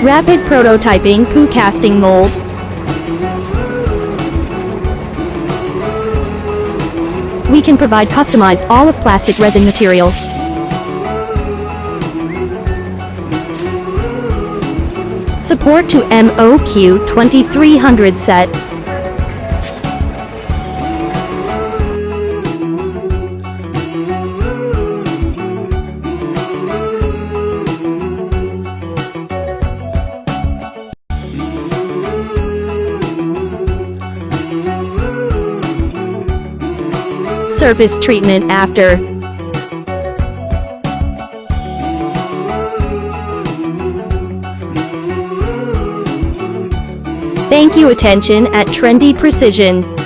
Rapid prototyping, casting mold. We can provide customized all-of-plastic resin material. Support to MOQ 2300 set. Surface treatment after. Thank you attention at Trendy Precision.